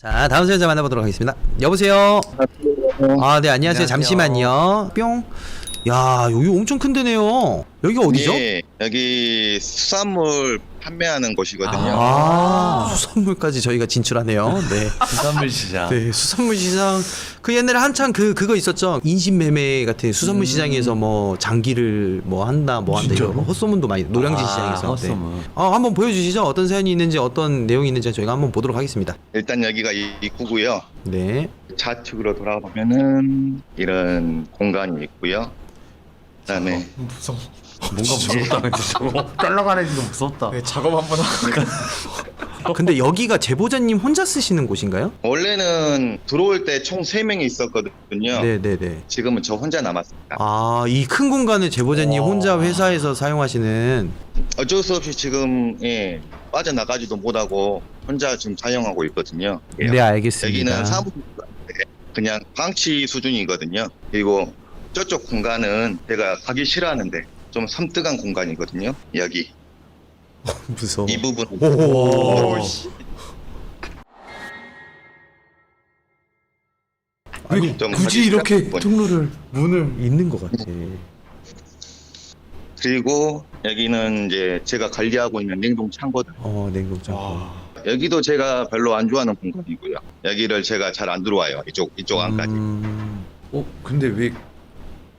자, 다음 사연자 만나보도록 하겠습니다. 여보세요. 아, 네, 안녕하세요. 안녕하세요. 잠시만요. 뿅. 야, 여기 엄청 큰 데네요. 여기가 어디죠? 예, 여기 수산물 판매하는 곳이거든요. 아, 수산물까지 저희가 진출하네요. 네. 수산물 시장. 네, 수산물 시장. 그 옛날에 한창 그거 있었죠. 인신매매 같은 수산물 시장에서 뭐 장기를 뭐 한다 진짜로? 이거 헛소문도 많이 노량진 시장에서. 헛소문. 네. 한번 보여주시죠. 어떤 사연이 있는지 어떤 내용이 있는지 저희가 한번 보도록 하겠습니다. 일단 여기가 입구고요. 네. 좌측으로 돌아보면은 이런 공간이 있고요. 그다음에 무서워. 뭔가 무섭다. 근데 저거 잘라가는지도 무섭다. 네, 작업 한번 하고. 근데 여기가 제보자님 혼자 쓰시는 곳인가요? 원래는 들어올 때 총 3명이 있었거든요. 네네네. 지금은 저 혼자 남았습니다. 아, 이 큰 공간을 제보자님 혼자 회사에서 사용하시는. 어쩔 수 없이 지금 빠져나가지도 못하고 혼자 지금 사용하고 있거든요. 네, 알겠습니다. 여기는 사무실 그냥 방치 수준이거든요. 그리고 저쪽 공간은 제가 가기 싫어하는데 좀 섬뜩한 공간이거든요. 여기 무서워. 이 부분 오. 아니, 좀 굳이 가기 이렇게 싫은 통로를 문을 있는 것 같아. 그리고 여기는 이제 제가 관리하고 있는 냉동 창고들. 냉동창고. 여기도 제가 별로 안 좋아하는 공간이고요. 여기를 제가 잘 안 들어와요. 이쪽 안까지. 근데 왜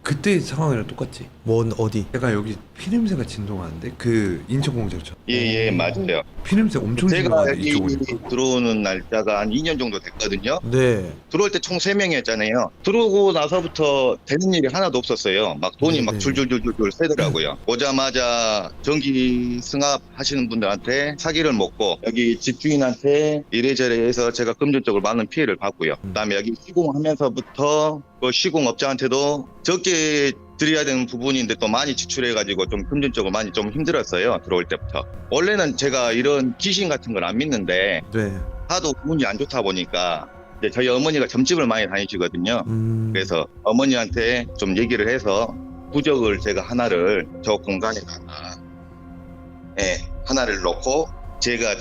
그때 상황이랑 똑같지? 뭔 어디? 내가 여기 피냄새가 진동하는데 그 인천공장처럼 예, 맞아요. 피냄새 엄청 제가 진동하는데 여기 이쪽은. 들어오는 날짜가 한 2년 정도 됐거든요. 네. 들어올 때 총 3명이었잖아요. 들어오고 나서부터 되는 일이 하나도 없었어요. 막 돈이 막 네. 줄줄줄줄 새더라고요. 오자마자 전기 승합 하시는 분들한테 사기를 먹고 여기 집주인한테 이래저래 해서 제가 금전적으로 많은 피해를 봤고요. 그다음에 여기 시공하면서부터 그 시공업자한테도 적게 드려야 되는 부분인데 또 많이 지출해가지고 좀 금전적으로 많이 좀 힘들었어요. 들어올 때부터. 원래는 제가 이런 귀신 같은 걸 안 믿는데 네. 하도 운이 안 좋다 보니까 이제 저희 어머니가 점집을 많이 다니시거든요. 그래서 어머니한테 좀 얘기를 해서 부적을 제가 하나를 저 공간에다가 하나를 넣고 제가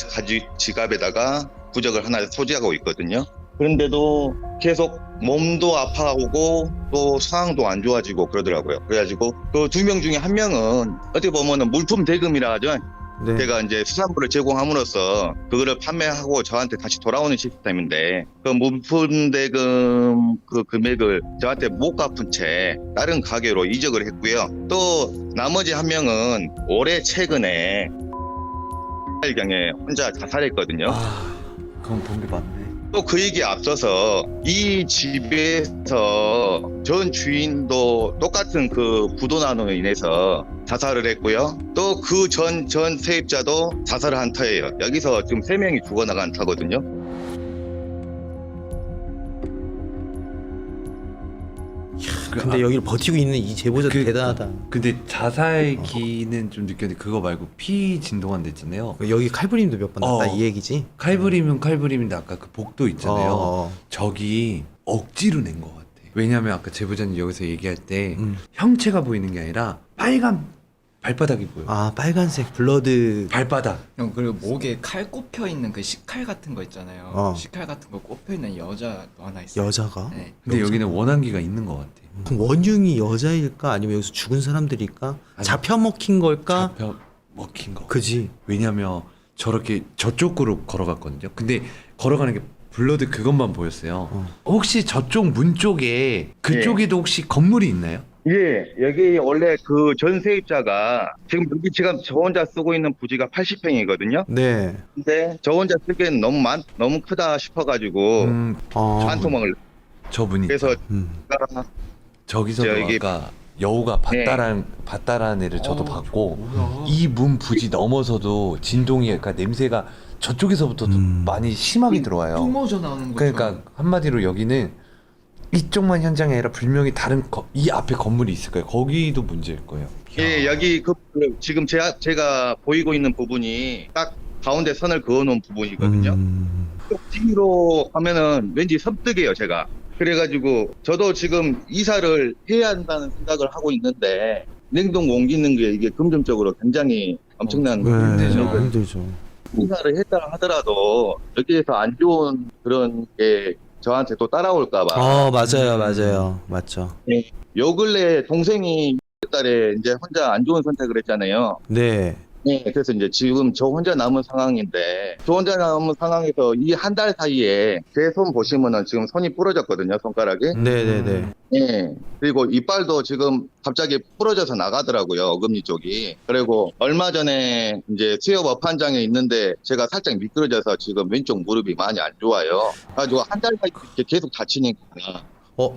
지갑에다가 부적을 하나 소지하고 있거든요. 그런데도 계속 몸도 아파오고 또 상황도 안 좋아지고 그러더라고요. 그래가지고 그 2명 중에 1명은 어떻게 보면은 물품 대금이라 하죠. 네. 제가 이제 수산물을 제공함으로써 그거를 판매하고 저한테 다시 돌아오는 시스템인데 그 물품 대금 그 금액을 저한테 못 갚은 채 다른 가게로 이적을 했고요. 또 나머지 1명은 올해 최근에 경에 혼자 자살했거든요. 그건 본 게 맞네. 또 그 얘기에 앞서서 이 집에서 전 주인도 똑같은 그 부도난으로 인해서 자살을 했고요. 또 그 전 세입자도 자살을 한 터예요. 여기서 지금 3명이 죽어나간 터거든요. 근데 여기를 버티고 있는 이 제보자 대단하다. 근데 자살기는 좀 느꼈는데 그거 말고 피 진동한 데 있잖아요. 여기 칼부림도 몇 번 났다 이 얘기지? 칼부림은 칼부림인데 아까 그 복도 있잖아요. 어. 저기 억지로 낸 것 같아. 왜냐면 아까 제보자님 여기서 얘기할 때 음. 형체가 보이는 게 아니라 빨간 발바닥이 보여. 아, 빨간색 블러드. 발바닥. 형, 그리고 목에 칼 꼽혀 있는 그 식칼 같은 거 있잖아요. 식칼 같은 거 꼽혀 있는 여자도 하나 있어요. 여자가? 네. 근데 여기는 원한기가 있는 것 같아. 그럼 원흉이 여자일까 아니면 여기서 죽은 사람들일까? 아니, 잡혀 먹힌 걸까? 잡혀 먹힌 거. 그지. 왜냐면 저렇게 저쪽으로 걸어갔거든요. 근데 걸어가는 게 블러드 그것만 보였어요. 혹시 저쪽 문 쪽에 그쪽에도 혹시 건물이 있나요? 예, 여기 원래 그 전 세입자가 지금 여기 지금 저 혼자 쓰고 있는 부지가 80평이거든요. 네. 근데 저 혼자 쓰기엔 너무 크다 싶어가지고 한 토막을 저분이 그래서 저기서도 저기- 아까 여우가 봤다라는 애를 저도 봤고 이 문 부지 넘어서도 진동이 그러니까 냄새가 저쪽에서부터도 많이 심하게 들어와요. 뿜어져 나오는 거. 그러니까 한마디로 여기는 이쪽만 현장이 아니라 분명히 다른 이 앞에 건물이 있을 거예요. 거기도 문제일 거예요. 예, 여기 지금 제가 보이고 있는 부분이 딱 가운데 선을 그어놓은 부분이거든요. 쪽 뒤로 가면은 왠지 섬뜩해요, 제가. 그래가지고 저도 지금 이사를 해야 한다는 생각을 하고 있는데 냉동 옮기는 게 이게 금전적으로 굉장히 엄청난 네, 문제죠. 힘들죠. 인사를 했다 하더라도 여기에서 안 좋은 그런 게 저한테 또 따라올까봐. 맞아요. 맞죠. 요 근래 동생이 달에 이제 혼자 안 좋은 선택을 했잖아요. 네. 네, 그래서 이제 지금 저 혼자 남은 상황인데, 저 혼자 남은 상황에서 이 한 달 사이에 제 손 보시면은 지금 손이 부러졌거든요, 손가락이. 네네네. 네. 그리고 이빨도 지금 갑자기 부러져서 나가더라고요, 어금니 쪽이. 그리고 얼마 전에 이제 수협 업한장에 있는데 제가 살짝 미끄러져서 지금 왼쪽 무릎이 많이 안 좋아요. 그래가지고 한 달 사이에 이렇게 계속 다치니까.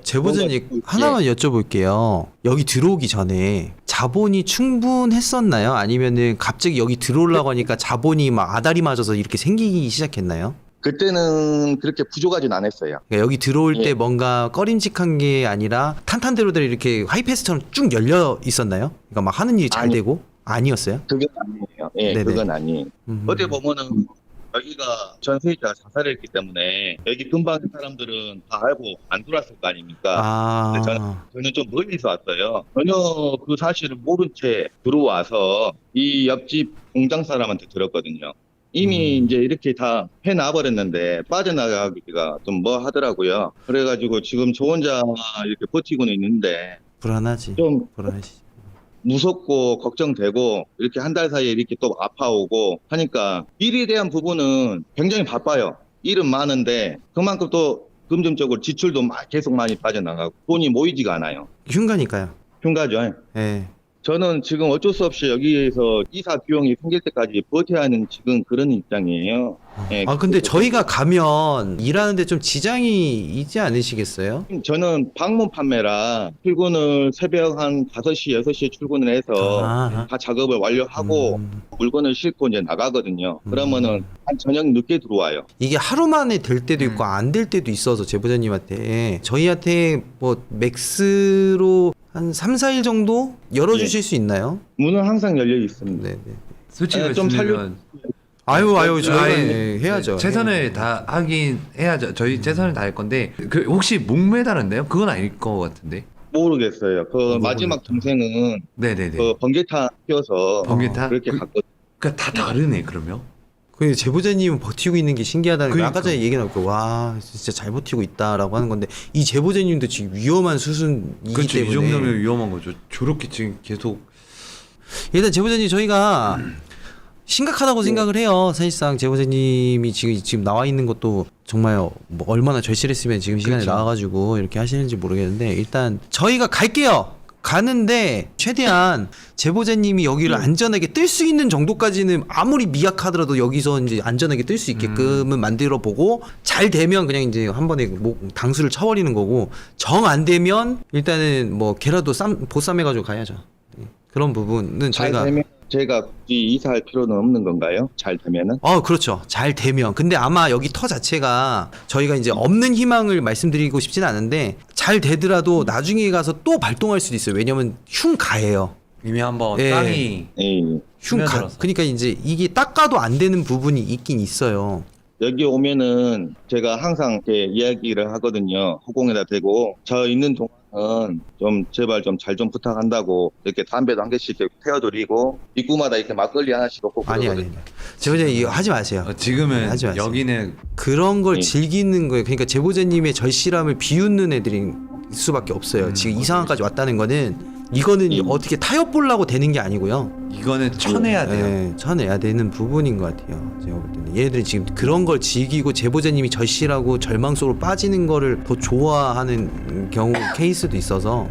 제보자님 뭔가, 하나만 여쭤볼게요. 여기 들어오기 전에 자본이 충분했었나요? 아니면은 갑자기 여기 들어오려고 하니까 자본이 막 아다리 맞아서 이렇게 생기기 시작했나요? 그때는 그렇게 부족하진 않았어요. 그러니까 여기 들어올 때 예. 뭔가 꺼림직한 게 아니라 탄탄대로대로 이렇게 하이패스처럼 쭉 열려 있었나요? 그러니까 막 하는 일이 잘 아니. 되고? 아니었어요? 그건 아니에요. 예, 네네. 그건 아니에요. 어디 보면은 여기가 전세자 자살을 했기 때문에 여기 근방 사람들은 다 알고 안 들어왔을 거 아닙니까? 근데 저는 좀 멀리서 왔어요. 전혀 그 사실을 모른 채 들어와서 이 옆집 공장 사람한테 들었거든요. 이미 이제 이렇게 다 해놔버렸는데 빠져나가기가 좀 뭐 하더라고요. 그래가지고 지금 저 혼자 이렇게 버티고는 있는데 불안하지. 좀 불안하지. 무섭고 걱정되고 이렇게 한 달 사이에 이렇게 또 아파오고 하니까 일에 대한 부분은 굉장히 바빠요. 일은 많은데 그만큼 또 금전적으로 지출도 계속 많이 빠져나가고 돈이 모이지가 않아요. 흉가니까요. 흉가죠. 예. 저는 지금 어쩔 수 없이 여기에서 이사 비용이 생길 때까지 버텨야 하는 지금 그런 입장이에요. 예. 근데 저희가 가면 일하는데 좀 지장이 있지 않으시겠어요? 저는 방문 판매라 출근을 새벽 한 5시, 6시에 출근을 해서 다 작업을 완료하고 물건을 싣고 이제 나가거든요. 그러면은 한 저녁 늦게 들어와요. 이게 하루 만에 될 때도 있고 안 될 때도 있어서 제보자님한테 저희한테 뭐 맥스로 한 3, 4일 정도 열어주실 수 있나요? 문은 항상 열려 있습니다. 네네. 솔직히 좀 말씀드리면 저희가 아니, 해야죠. 최선을 다 하긴 해야죠. 저희 최선을 다할 건데 그 혹시 목매달았나요? 그건 아닐 것 같은데. 모르겠어요. 그 마지막 동생은 네네네. 그 번개탄 튀어서 번개탄? 그렇게 갔거든요. 그러니까 다 다르네 그러면. 그 제보자님은 버티고 있는 게 신기하다는 거 그러니까. 아까 전에 얘기 나왔고 와 진짜 잘 버티고 있다라고 하는 건데 이 제보자님도 지금 위험한 수순이기 그렇죠. 때문에 이 정도면 위험한 거죠. 저렇게 지금 계속 일단 제보자님 저희가 심각하다고 생각을 해요. 사실상 제보자님이 지금 나와 있는 것도 정말 뭐 얼마나 절실했으면 지금 시간에 그렇죠. 나와가지고 이렇게 하시는지 모르겠는데 일단 저희가 갈게요. 가는데 최대한 제보자님이 여기를 안전하게 뜰 수 있는 정도까지는 아무리 미약하더라도 여기서 이제 안전하게 뜰 수 있게끔은 만들어 보고 잘 되면 그냥 이제 한 번에 당수를 쳐버리는 거고 정 안 되면 일단은 뭐 걔라도 보쌈해가지고 가야죠. 그런 부분은 잘 저희가 되면 제가 굳이 이사할 필요는 없는 건가요? 잘 되면은? 그렇죠. 잘 되면. 근데 아마 여기 터 자체가 저희가 이제 없는 희망을 말씀드리고 싶지는 않은데 잘 되더라도 나중에 가서 또 발동할 수도 있어요. 왜냐면 흉가예요. 이미 한번 예. 땅이 예. 흉가. 스며들어서. 그러니까 이제 이게 닦아도 안 되는 부분이 있긴 있어요. 여기 오면은 제가 항상 이렇게 이야기를 하거든요. 허공에다 대고 저 있는 동안은 좀 제발 좀 잘 좀 부탁한다고 이렇게 담배도 한 개씩 이렇게 태워드리고 입구마다 이렇게 막걸리 하나씩 넣고 아니. 그러거든요. 제보자님 이거 하지 마세요. 지금은 하지 마세요. 여기는 그런 걸 예. 즐기는 거예요. 그러니까 제보자님의 절실함을 비웃는 애들이 수밖에 없어요. 지금 이 상황까지 왔다는 거는 이거는 어떻게 타협 보려고 되는 게 아니고요. 이거는 쳐내야 돼요. 네, 쳐내야 되는 부분인 것 같아요. 제가 볼 때는 얘네들이 지금 그런 걸 즐기고 제보자님이 절실하고 절망 속으로 빠지는 거를 더 좋아하는 경우 케이스도 있어서